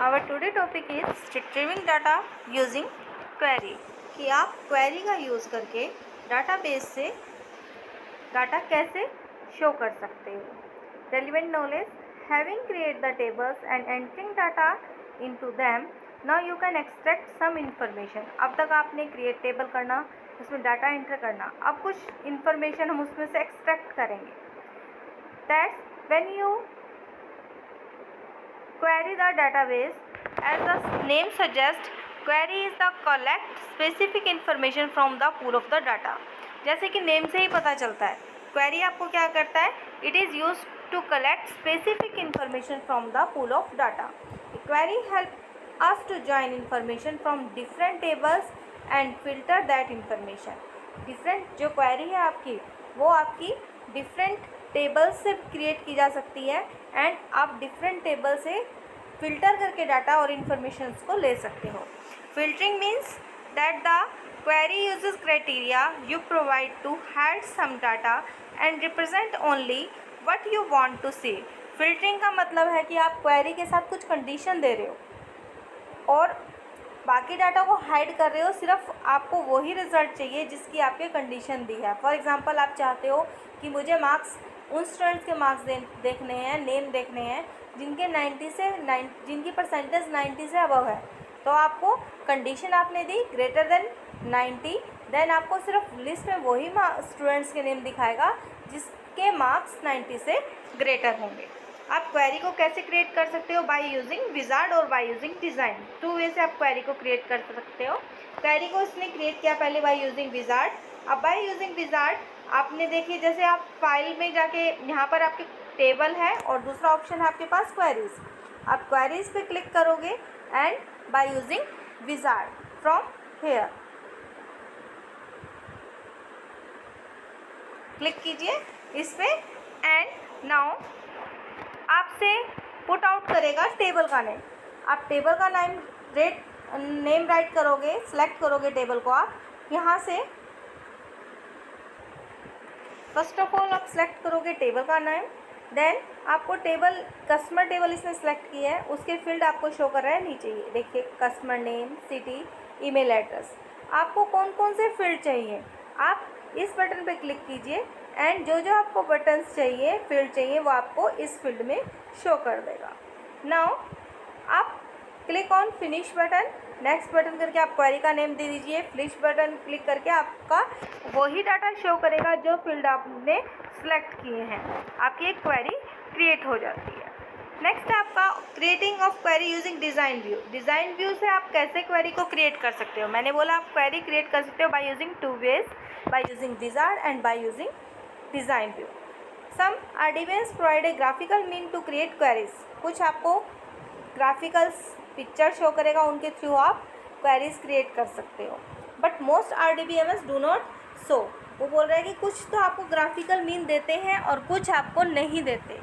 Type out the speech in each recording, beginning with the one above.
Our today topic is retrieving data using query कि आप query का यूज़ करके database से डाटा कैसे शो कर सकते हो. Relevant knowledge: having created the tables and entering data into them, now you can extract some information. अब तक आपने create table करना, उसमें डाटा एंटर करना, अब कुछ इन्फॉर्मेशन हम उसमें से एक्सट्रैक्ट करेंगे. That's when you query the database. As the name suggests, query is the collect specific information from the pool of the data. जैसे कि नेम से ही पता चलता है, query आपको क्या करता है, it is used to collect specific information from the pool of data. A query help us to join information from different tables and filter that information. Different जो query है आपकी, वो आपकी different टेबल से क्रिएट की जा सकती है एंड आप डिफरेंट टेबल से फिल्टर करके डाटा और इन्फॉर्मेशंस को ले सकते हो. Filtering means that the query uses criteria you provide to hide some data and represent only what you want to see. Filtering का मतलब है कि आप क्वेरी के साथ कुछ कंडीशन दे रहे हो और बाकी डाटा को हाइड कर रहे हो, सिर्फ आपको वही रिजल्ट चाहिए जिसकी आपके कंडीशन दी है. फॉर एग्जांपल आप चाहते हो कि मुझे मार्क्स उन स्टूडेंट्स के मार्क्स देखने हैं, नेम देखने हैं जिनके 90 से जिनकी परसेंटेज 90 से अबव है. तो आपको कंडीशन आपने दी ग्रेटर देन 90, देन आपको सिर्फ लिस्ट में वही स्टूडेंट्स के नेम दिखाएगा जिसके मार्क्स 90 से ग्रेटर होंगे. आप क्वेरी को कैसे क्रिएट कर सकते हो? बाय यूजिंग विजार्ड और बाय यूजिंग डिज़ाइन. 2 वे से आप क्वेरी को क्रिएट कर सकते हो. क्वेरी को इसने क्रिएट किया पहले बाय यूजिंग विजार्ड. अब बाय यूजिंग विजार्ड आपने देखिए, जैसे आप फाइल में जाके यहाँ पर आपके टेबल है और दूसरा ऑप्शन है आपके पास क्वेरीज. आप क्वेरीज पे क्लिक करोगे and by using wizard from here click कीजिए इस पे एंड नाउ आपसे पुट आउट करेगा टेबल का नेम. आप टेबल का नेम राइट करोगे, सेलेक्ट करोगे टेबल को. आप यहाँ से फर्स्ट ऑफ ऑल आप सेलेक्ट करोगे टेबल का नेम, देन आपको टेबल कस्टमर टेबल इसने सेलेक्ट किया है, उसके फील्ड आपको शो कर रहा है नीचे. ये देखिए customer name, city, email address. आपको कौन कौन से फील्ड चाहिए, आप इस बटन पे क्लिक कीजिए एंड जो जो आपको बटन्स चाहिए, फील्ड चाहिए, वो आपको इस फील्ड में शो कर देगा. नाउ आप click on finish button, next button करके आप क्वेरी का नेम दे दीजिए. फिनिश बटन क्लिक करके आपका वही डाटा शो करेगा जो फील्ड आपने सेलेक्ट किए हैं. आपकी एक क्वेरी क्रिएट हो जाती है. नेक्स्ट है आपका creating of query using design view. Design view से आप कैसे क्वेरी को क्रिएट कर सकते हो? मैंने बोला आप क्वेरी क्रिएट कर सकते हो by using 2 ways, by using wizard and by using design view. Some RDBMS provide a graphical mean to create queries. कुछ आपको ग्राफिकल्स पिक्चर शो करेगा, उनके थ्रू आप क्वेरीज क्रिएट कर सकते हो. But most RDBMS do not so. वो बोल रहा है कि कुछ तो आपको ग्राफिकल मीन देते हैं और कुछ आपको नहीं देते.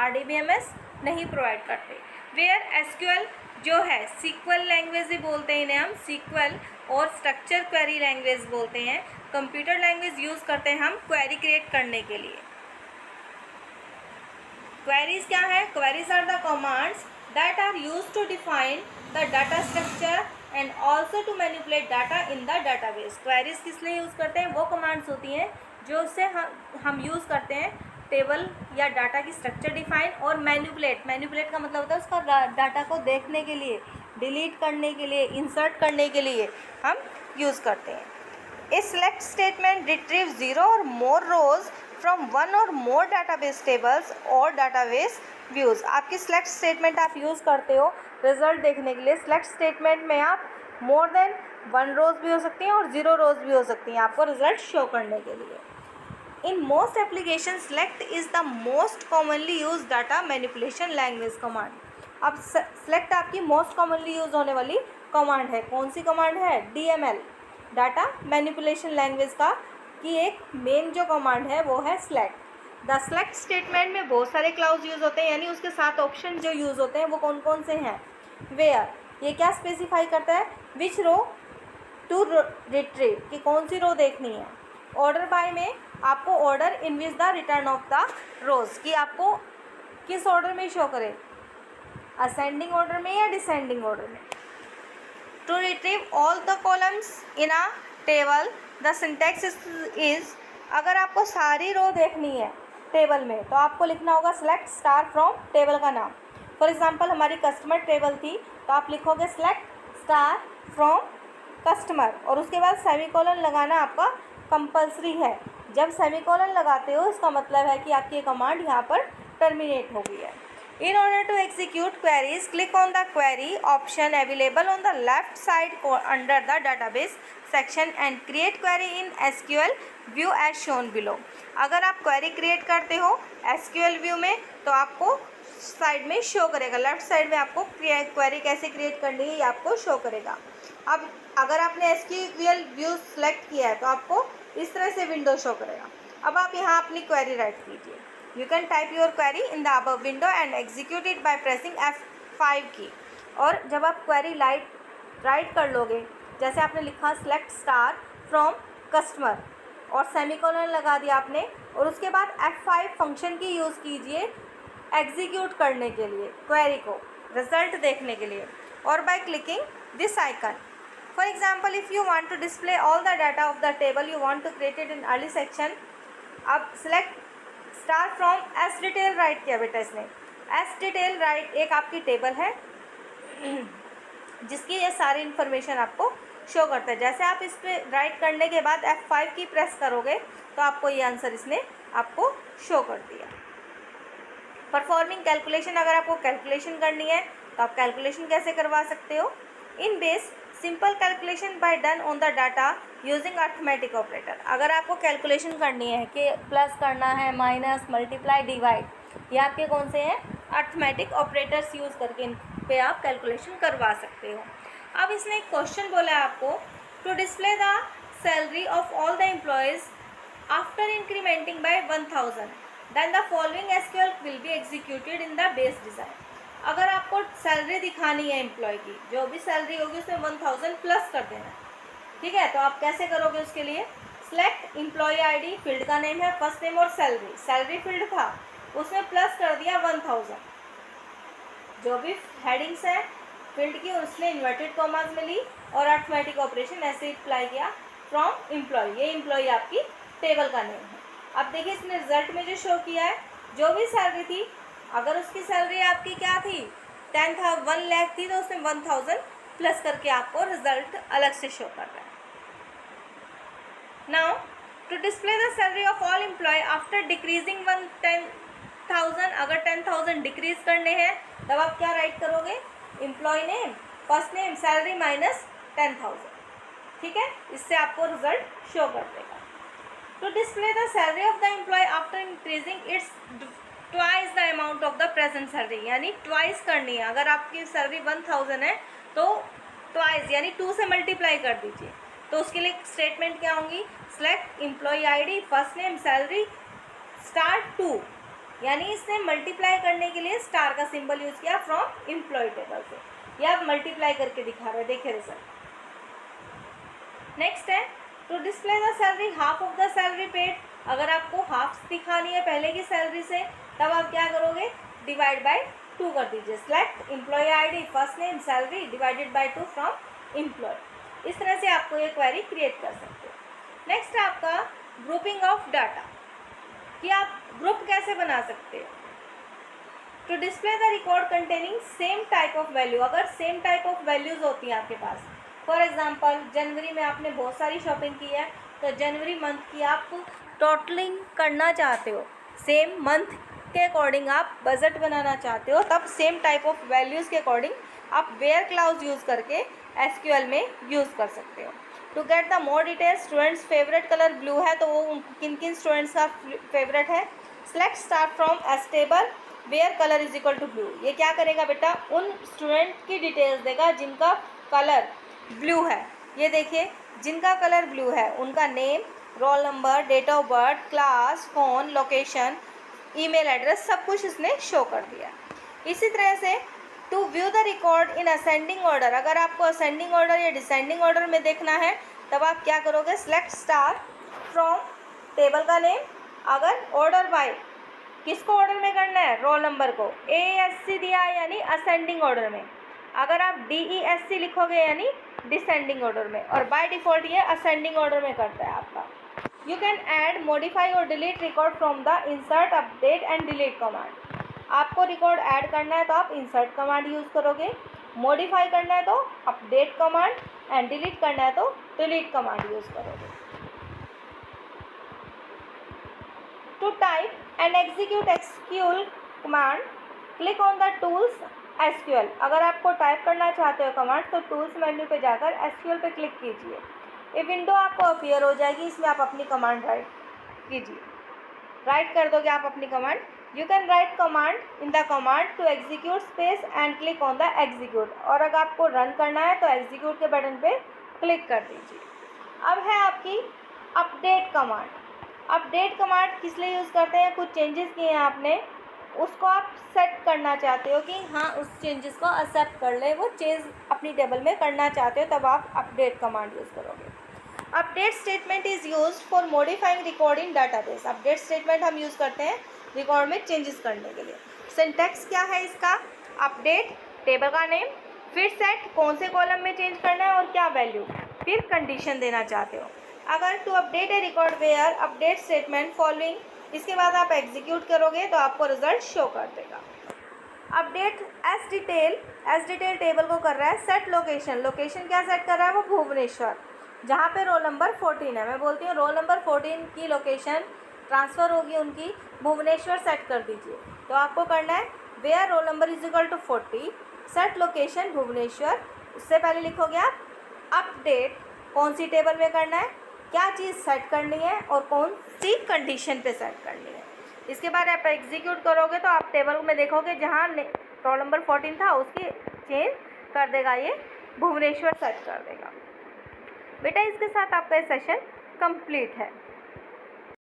RDBMS नहीं प्रोवाइड करते. वेयर SQL जो है, सीक्वल लैंग्वेज भी बोलते हैं इन्हें हम, सीक्वल और स्ट्रक्चर क्वेरी लैंग्वेज बोलते हैं. कंप्यूटर लैंग्वेज यूज़ करते हैं हम क्वेरी क्रिएट करने के लिए. क्वेरीज क्या है? Queries are the commands that are used to define the data structure and also to manipulate data in the database. queries किस लिए यूज़ करते हैं? वो कमांड्स होती हैं जो उससे हम यूज़ करते हैं टेबल या डाटा की स्ट्रक्चर डिफाइन और मैनिपुलेट का मतलब होता है उसका डाटा को देखने के लिए, डिलीट करने के लिए, इंसर्ट करने के लिए हम यूज़ करते हैं. ए सिलेक्ट स्टेटमेंट रिट्रीव 0 और मोर रोज फ्रॉम 1 और मोर डाटाबेस टेबल्स और डाटाबेस व्यूज़. आपकी सिलेक्ट स्टेटमेंट आप यूज़ करते हो रिजल्ट देखने के लिए. सिलेक्ट स्टेटमेंट में आप मोर देन 1 रोज भी हो सकती हैं और 0 रोज भी हो सकती हैं आपको रिजल्ट शो करने के लिए. In most application select is the most commonly use data manipulation language command. अब सेलेक्ट आपकी मोस्ट कॉमनली यूज होने वाली कमांड है. कौन सी कमांड है? DML, डाटा मैनिपुलेशन लैंग्वेज का की एक मेन जो कमांड है वो है सेलेक्ट. द सेलेक्ट स्टेटमेंट में बहुत सारे क्लाउज यूज़ होते हैं, यानी उसके साथ ऑप्शन जो यूज़ होते हैं वो कौन कौन से हैं? वेयर, ये क्या स्पेसिफाई करता है? विच रो टू रिट्रीव, कि कौन सी रो देखनी है. ऑर्डर बाय में आपको order in which the return of the rows, कि आपको किस ऑर्डर में शो करे. असेंडिंग ऑर्डर में या डिसेंडिंग ऑर्डर में। To retrieve all the columns in a table the syntax is, अगर आपको सारी रो देखनी है टेबल में तो आपको लिखना होगा सेलेक्ट स्टार फ्रॉम टेबल का नाम। फॉर एग्जांपल हमारी कस्टमर टेबल थी तो आप लिखोगे सेलेक्ट स्टार फ्रॉम कस्टमर और उसके बाद सेमीकोलन लगाना आपका कंपलसरी है। जब सेमीकोलन लगाते हो इसका मतलब है कि आपकी कमांड यहाँ पर टर्मिनेट हो गई है। In order to execute queries, click on the query option available on the left side under the database section and create query in SQL view as shown below। अगर आप query create करते हो SQL view में तो आपको side में show करेगा, left side में आपको क्वेरी कैसे क्रिएट करनी है ये आपको शो करेगा। अब अगर आपने SQL व्यू सेलेक्ट किया है तो आपको इस तरह से विंडो शो करेगा। अब आप यहाँ अपनी क्वेरी राइट कीजिए। You can type your query in the above window and execute it by pressing F5 की। और जब आप क्वेरी राइट कर लोगे, जैसे आपने लिखा सेलेक्ट स्टार फ्रॉम कस्टमर और सेमीकोलन लगा दिया आपने और उसके बाद F5 फंक्शन की यूज़ कीजिए एग्जीक्यूट करने के लिए क्वेरी को, रिजल्ट देखने के लिए, और by clicking this icon. For example if you want to display all the data of the table you want to create it in early section, अब select star from S detail right किया बेटा इसने। S detail right एक आपकी table है जिसकी ये सारी इन्फॉर्मेशन आपको शो करता है। जैसे आप इस पर राइट करने के बाद F5 की प्रेस करोगे तो आपको ये आंसर इसने आपको शो कर दिया। परफॉर्मिंग कैलकुलेशन, अगर आपको कैलकुलेशन करनी है तो आप कैलकुलेशन कैसे करवा सकते हो। In base simple calculation by done on the data using arithmetic operator, अगर आपको कैलकुलेशन करनी है कि प्लस करना है, माइनस, मल्टीप्लाई, डिवाइड, ये आपके कौन से हैं अर्थमेटिक ऑपरेटर्स यूज़ करके इन पे आप कैलकुलेशन करवा सकते हो। अब इसने एक क्वेश्चन बोला है आपको to display the salary of all the employees after incrementing by 1000 then the following SQL will be executed in the base design. अगर आपको सैलरी दिखानी है एम्प्लॉय की, जो भी सैलरी होगी उसमें 1000 प्लस कर देना है, ठीक है। तो आप कैसे करोगे उसके लिए, सिलेक्ट एम्प्लॉय आईडी, फील्ड का नेम है फर्स्ट नेम और सैलरी, सैलरी फील्ड था उसमें प्लस कर दिया 1000। जो भी हेडिंग्स है फील्ड की उसमें इन्वर्टेड कॉमास में ली और अर्थमेटिक ऑपरेशन ऐसे अप्लाई किया फ्रॉम एम्प्लॉय, ये एम्प्लॉय आपकी टेबल का नेम है। अब देखिए इसने रिजल्ट में जो शो किया है, जो भी सैलरी थी, अगर उसकी सैलरी आपकी क्या थी 1 लाख थी तो उसने 1000 प्लस करके आपको रिजल्ट अलग से शो कर रहा है। Now to display the salary of all employee after decreasing 10,000, अगर 10,000 डिक्रीज करने हैं तब आप क्या राइट करोगे, employee name, first name, salary minus 10,000, ठीक है। इससे आपको रिजल्ट शो कर देगा। To display the salary of the employee after increasing its twice the amount of the present salary, यानी ट्वाइस करनी है। अगर आपकी सैलरी 1000 है तो ट्वाइस यानी 2 से मल्टीप्लाई कर दीजिए। तो उसके लिए स्टेटमेंट क्या होंगी, select employee ID, first name, salary, star 2, यानी इसने मल्टीप्लाई करने के लिए स्टार का सिंबल यूज़ किया फ्रॉम एम्प्लॉय टेबल से। यह आप मल्टीप्लाई करके दिखा रहे हैं, देखिए रिजल्ट। नेक्स्ट है to display the salary half of the salary paid, अगर आपको हाफ दिखानी है पहले की सैलरी से तब आप क्या करोगे, डिवाइड बाय 2 कर दीजिए। Select employee ID, first name, salary divided by 2 from employee. इस तरह से आपको ये क्वेरी क्रिएट कर सकते हो। नेक्स्ट है आपका ग्रुपिंग ऑफ डाटा, कि आप ग्रुप कैसे बना सकते हो। To display the record containing same type of value, अगर सेम टाइप ऑफ वैल्यूज़ होती हैं आपके पास, फॉर एग्जांपल जनवरी में आपने बहुत सारी शॉपिंग की है तो जनवरी मंथ की आप टोटलिंग करना चाहते हो, सेम मंथ के अकॉर्डिंग आप बजट बनाना चाहते हो, तब सेम टाइप ऑफ वैल्यूज़ के अकॉर्डिंग आप वेयर क्लाउज यूज़ करके SQL में यूज़ कर सकते हो। To get the more details, students favourite colour blue है तो वो किन किन स्टूडेंट्स का फेवरेट है। Select star from S table where colour is equal to blue, ये क्या करेगा बेटा, उन स्टूडेंट की डिटेल्स देगा जिनका कलर ब्लू है। ये देखिए जिनका कलर ब्लू है उनका name, roll number, date of birth, class, phone, location, email address, सब कुछ इसने शो कर दिया। इसी तरह से to view the record in ascending order, अगर आपको असेंडिंग ऑर्डर या डिसेंडिंग ऑर्डर में देखना है तब आप क्या करोगे, सेलेक्ट स्टार फ्रॉम टेबल का नेम, अगर ऑर्डर बाय किसको ऑर्डर में करना है? रोल नंबर को। ASC दिया है यानी असेंडिंग ऑर्डर में, अगर आप DESC लिखोगे यानी डिसेंडिंग ऑर्डर में, और बाय डिफ़ॉल्ट ये असेंडिंग ऑर्डर में करता है आपका। यू कैन ऐड, मॉडिफाई और delete record from the insert, update and delete command. आपको रिकॉर्ड ऐड करना है तो आप इंसर्ट कमांड यूज़ करोगे, मॉडिफाई करना है तो अपडेट कमांड, एंड डिलीट करना है तो डिलीट कमांड यूज़ करोगे। To type and execute SQL command, click on the tools SQL। अगर आपको टाइप करना चाहते हो कमांड तो टूल्स मेन्यू पे जाकर SQL पे क्लिक कीजिए। ये विंडो आपको अपीयर हो जाएगी, इसमें आप अपनी कमांड राइट कीजिए, राइट कर दोगे आप अपनी command. You can write command in the command to execute space and click on the execute, और अगर आपको रन करना है तो एग्जीक्यूट के बटन पे क्लिक कर दीजिए। अब है आपकी अपडेट कमांड। अपडेट कमांड किस लिए यूज़ करते हैं? कुछ चेंजेस किए हैं आपने, उसको आप सेट करना चाहते हो कि हाँ उस चेंजेस को एक्सेप्ट कर ले, वो चेंज अपनी टेबल में करना चाहते हो, तब आप अपडेट कमांड यूज़ करोगे। Update statement is used for modifying record in database. Update statement हम यूज़ करते हैं रिकॉर्ड में चेंजेस करने के लिए। सिंटैक्स क्या है इसका? अपडेट टेबल का नेम, फिर सेट कौन से कॉलम में चेंज करना है और क्या वैल्यू, फिर कंडीशन देना चाहते हो। अगर to update a record where update statement following, इसके बाद आप एग्जीक्यूट करोगे तो आपको रिजल्ट शो कर देगा। अपडेट एस डिटेल टेबल को कर रहा है। सेट लोकेशन, लोकेशन क्या सेट कर रहा है? वो भुवनेश्वर, जहाँ पे रोल नंबर 14 है। मैं बोलती हूँ रोल नंबर 14 की लोकेशन ट्रांसफ़र होगी उनकी, भुवनेश्वर सेट कर दीजिए। तो आपको करना है where roll number is equal to 40, set location Bhubaneswar. उससे पहले लिखोगे आप अपडेट, कौन सी टेबल में करना है, क्या चीज़ सेट करनी है और कौन सी कंडीशन पे सेट करनी है। इसके बाद आप एग्जीक्यूट करोगे तो आप टेबल में देखोगे जहाँ रोल नंबर 14 था उसकी चेंज कर देगा, ये भुवनेश्वर सेट कर देगा। बेटा इसके साथ आपका सेशन कंप्लीट है।